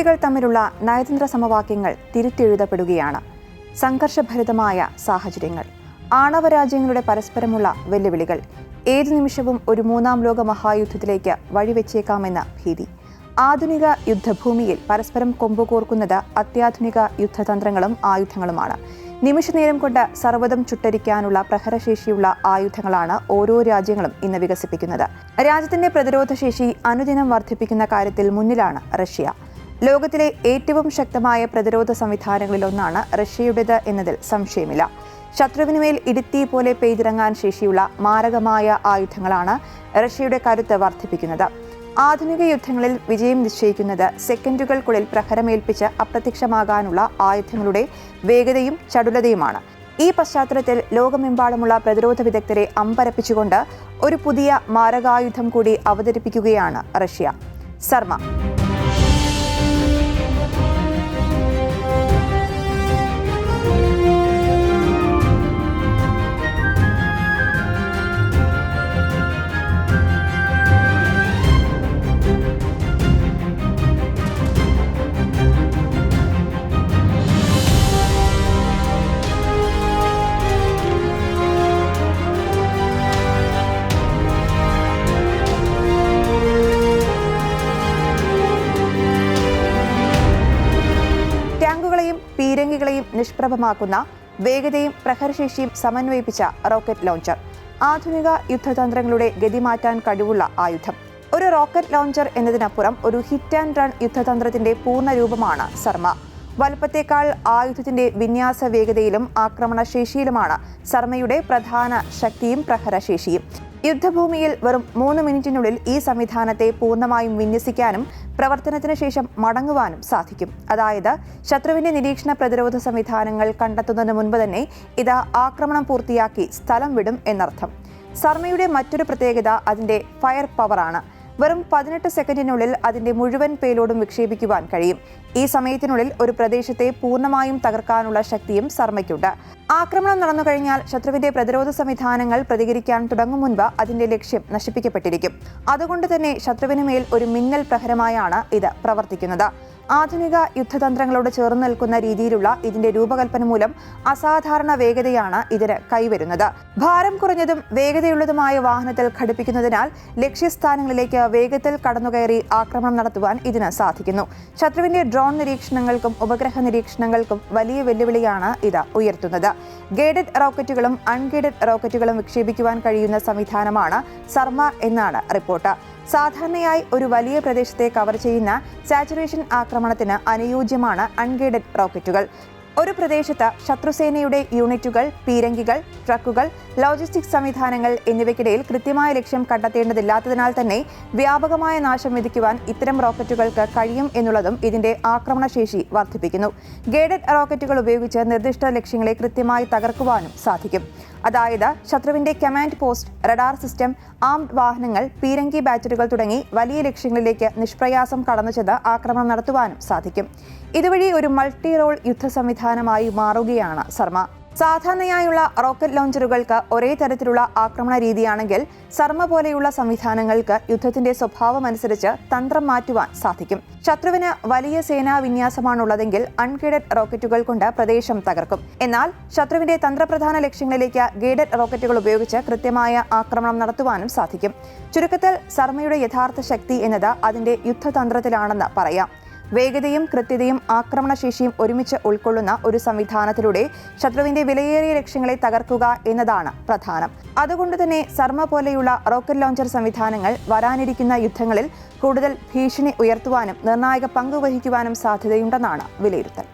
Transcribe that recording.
ശക്തികൾ തമ്മിലുള്ള നയതന്ത്ര സമവാക്യങ്ങൾ തിരുത്തെഴുതപ്പെടുകയാണ്. സംഘർഷഭരിതമായ സാഹചര്യങ്ങൾ, ആണവ രാജ്യങ്ങളുടെ പരസ്പരമുള്ള വെല്ലുവിളികൾ, ഏതു നിമിഷവും ഒരു മൂന്നാം ലോക മഹായുദ്ധത്തിലേക്ക് വഴിവെച്ചേക്കാമെന്ന ഭീതി. ആധുനിക യുദ്ധഭൂമിയിൽ പരസ്പരം കൊമ്പുകോർക്കുന്നത് അത്യാധുനിക യുദ്ധതന്ത്രങ്ങളും ആയുധങ്ങളുമാണ്. നിമിഷനേരം കൊണ്ട് സർവ്വതും ചുട്ടരിക്കാനുള്ള പ്രഹരശേഷിയുള്ള ആയുധങ്ങളാണ് ഓരോ രാജ്യങ്ങളും ഇന്ന് വികസിപ്പിക്കുന്നത്. രാജ്യത്തിന്റെ പ്രതിരോധശേഷി അനുദിനം വർദ്ധിപ്പിക്കുന്ന കാര്യത്തിൽ മുന്നിലാണ് റഷ്യ. ലോകത്തിലെ ഏറ്റവും ശക്തമായ പ്രതിരോധ സംവിധാനങ്ങളിലൊന്നാണ് റഷ്യയുടേത് എന്നതിൽ സംശയമില്ല. ശത്രുവിനുമേൽ ഇടുത്തി പോലെ പെയ്തിറങ്ങാൻ ശേഷിയുള്ള മാരകമായ ആയുധങ്ങളാണ് റഷ്യയുടെ കരുത്ത് വർദ്ധിപ്പിക്കുന്നത്. ആധുനിക യുദ്ധങ്ങളിൽ വിജയം നിശ്ചയിക്കുന്നത് സെക്കൻഡുകൾക്കുള്ളിൽ പ്രഹരമേൽപ്പിച്ച് അപ്രത്യക്ഷമാകാനുള്ള ആയുധങ്ങളുടെ വേഗതയും ചടുലതയുമാണ്. ഈ പശ്ചാത്തലത്തിൽ ലോകമെമ്പാടുമുള്ള പ്രതിരോധ വിദഗ്ധരെ അമ്പരപ്പിച്ചുകൊണ്ട് ഒരു പുതിയ മാരകായുധം കൂടി അവതരിപ്പിക്കുകയാണ് റഷ്യ. സർമ. ടാങ്കുകളെയും പീരങ്കികളെയും നിഷ്പ്രഭമാക്കുന്ന വേഗതയും പ്രഹരശേഷിയും സമന്വയിപ്പിച്ച റോക്കറ്റ് ലോഞ്ചർ. ആധുനിക യുദ്ധതന്ത്രങ്ങളുടെ ഗതിമാറ്റാൻ കഴിവുള്ള ആയുധം. ഒരു റോക്കറ്റ് ലോഞ്ചർ എന്നതിനപ്പുറം ഒരു ഹിറ്റ് ആൻഡ് റൺ യുദ്ധതന്ത്രത്തിന്റെ പൂർണ്ണ രൂപമാണ് സർമ. വലുപ്പത്തേക്കാൾ ആയുധത്തിന്റെ വിന്യാസ വേഗതയിലും ആക്രമണശേഷിയിലുമാണ് സർമയുടെ പ്രധാന ശക്തിയും പ്രഹരശേഷിയും. യുദ്ധഭൂമിയിൽ വെറും 3 മിനിറ്റിനുള്ളിൽ ഈ സംവിധാനത്തെ പൂർണ്ണമായും വിന്യസിക്കാനും പ്രവർത്തനത്തിന് ശേഷം മടങ്ങുവാനും സാധിക്കും. അതായത് ശത്രുവിന്റെ നിരീക്ഷണ പ്രതിരോധ സംവിധാനങ്ങൾ കണ്ടെത്തുന്നതിന് മുൻപ് തന്നെ ഇത് ആക്രമണം പൂർത്തിയാക്കി സ്ഥലം വിടും എന്നർത്ഥം. സർമയുടെ മറ്റൊരു പ്രത്യേകത അതിന്റെ ഫയർ പവറാണ്. വെറും 18 സെക്കൻഡിനുള്ളിൽ അതിന്റെ മുഴുവൻ പേലോഡും വിക്ഷേപിക്കുവാൻ കഴിയും. ഈ സമയത്തിനുള്ളിൽ ഒരു പ്രദേശത്തെ പൂർണ്ണമായും തകർക്കാനുള്ള ശക്തിയും സർമയ്ക്കുണ്ട്. ആക്രമണം നടന്നു കഴിഞ്ഞാൽ ശത്രുവിന്റെ പ്രതിരോധ സംവിധാനങ്ങൾ പ്രതികരിക്കാൻ തുടങ്ങും മുൻപ് അതിന്റെ ലക്ഷ്യം നശിപ്പിക്കപ്പെട്ടിരിക്കും. അതുകൊണ്ട് തന്നെ ശത്രുവിന് മേൽ ഒരു മിന്നൽ പ്രഹരമായാണ് ഇത് പ്രവർത്തിക്കുന്നത്. ആധുനിക യുദ്ധതന്ത്രങ്ങളോട് ചേർന്ന് നിൽക്കുന്ന രീതിയിലുള്ള ഇതിന്റെ രൂപകൽപ്പന മൂലം അസാധാരണ വേഗതയാണ് ഇതിന് കൈവരുന്നത്. ഭാരം കുറഞ്ഞതും വേഗതയുള്ളതുമായ വാഹനത്തിൽ ഘടിപ്പിക്കുന്നതിനാൽ ലക്ഷ്യസ്ഥാനങ്ങളിലേക്ക് വേഗത്തിൽ കടന്നുകയറി ആക്രമണം നടത്തുവാൻ ഇതിന് സാധിക്കുന്നു. ശത്രുവിന്റെ ഡ്രോൺ നിരീക്ഷണങ്ങൾക്കും ഉപഗ്രഹ നിരീക്ഷണങ്ങൾക്കും വലിയ വെല്ലുവിളിയാണ് ഇത് ഉയർത്തുന്നത്. ഗൈഡഡ് റോക്കറ്റുകളും അൺഗൈഡഡ് റോക്കറ്റുകളും വിക്ഷേപിക്കുവാൻ കഴിയുന്ന സംവിധാനമാണ് സർമ എന്നാണ് റിപ്പോർട്ട്. സാധാരണയായി ഒരു വലിയ പ്രദേശത്തെ കവർ ചെയ്യുന്ന സാച്ചുറേഷൻ ആക്രമണത്തിന് അനുയോജ്യമാണ് അൺഗൈഡഡ് റോക്കറ്റുകൾ. ഒരു പ്രദേശത്ത് ശത്രുസേനയുടെ യൂണിറ്റുകൾ, പീരങ്കികൾ, ട്രക്കുകൾ, ലോജിസ്റ്റിക്സ് സംവിധാനങ്ങൾ എന്നിവയ്ക്കിടയിൽ കൃത്യമായ ലക്ഷ്യം കണ്ടെത്തേണ്ടതില്ലാത്തതിനാൽ തന്നെ വ്യാപകമായ നാശം വിധിക്കുവാൻ ഇത്തരം റോക്കറ്റുകൾക്ക് കഴിയും എന്നുള്ളതും ഇതിന്റെ ആക്രമണശേഷി വർദ്ധിപ്പിക്കുന്നു. ഗൈഡഡ് റോക്കറ്റുകൾ ഉപയോഗിച്ച് നിർദ്ദിഷ്ട ലക്ഷ്യങ്ങളെ കൃത്യമായി തകർക്കുവാനും സാധിക്കും. അതായത് ശത്രുവിന്റെ command post, radar system, armed വാഹനങ്ങൾ, പീരങ്കി ബാറ്ററികൾ തുടങ്ങി വലിയ ലക്ഷ്യങ്ങളിലേക്ക് നിഷ്പ്രയാസം കടന്നു ചെന്ന് ആക്രമണം നടത്തുവാനും സാധിക്കും. ഇതുവഴി ഒരു മൾട്ടി റോൾ യുദ്ധ സംവിധാനമായി മാറുകയാണ് സർമ. സാധാരണയായുള്ള റോക്കറ്റ് ലോഞ്ചറുകൾക്ക് ഒരേ തരത്തിലുള്ള ആക്രമണ രീതിയാണെങ്കിൽ സർമ പോലെയുള്ള സംവിധാനങ്ങൾക്ക് യുദ്ധത്തിന്റെ സ്വഭാവമനുസരിച്ച് തന്ത്രം മാറ്റുവാൻ സാധിക്കും. ശത്രുവിന് വലിയ സേനാ വിന്യാസമാണുള്ളതെങ്കിൽ അൺഗൈഡഡ് റോക്കറ്റുകൾ കൊണ്ട് പ്രദേശം തകർക്കും. എന്നാൽ ശത്രുവിന്റെ തന്ത്രപ്രധാന ലക്ഷ്യങ്ങളിലേക്ക് ഗൈഡഡ് റോക്കറ്റുകൾ ഉപയോഗിച്ച് കൃത്യമായ ആക്രമണം നടത്തുവാനും സാധിക്കും. ചുരുക്കത്തിൽ സർമയുടെ യഥാർത്ഥ ശക്തി എന്നത് അതിന്റെ യുദ്ധതന്ത്രത്തിലാണെന്ന് പറയാം. വേഗതയും കൃത്യതയും ആക്രമണശേഷിയും ഒരുമിച്ച് ഉൾക്കൊള്ളുന്ന ഒരു സംവിധാനത്തിലൂടെ ശത്രുവിന്റെ വിലയേറിയ ലക്ഷ്യങ്ങളെ തകർക്കുക എന്നതാണ് പ്രധാനം. അതുകൊണ്ട് തന്നെ സർമ പോലെയുള്ള റോക്കറ്റ് ലോഞ്ചർ സംവിധാനങ്ങൾ വരാനിരിക്കുന്ന യുദ്ധങ്ങളിൽ കൂടുതൽ ഭീഷണി ഉയർത്തുവാനും നിർണായക പങ്ക് വഹിക്കുവാനും സാധ്യതയുണ്ടെന്നാണ് വിലയിരുത്തൽ.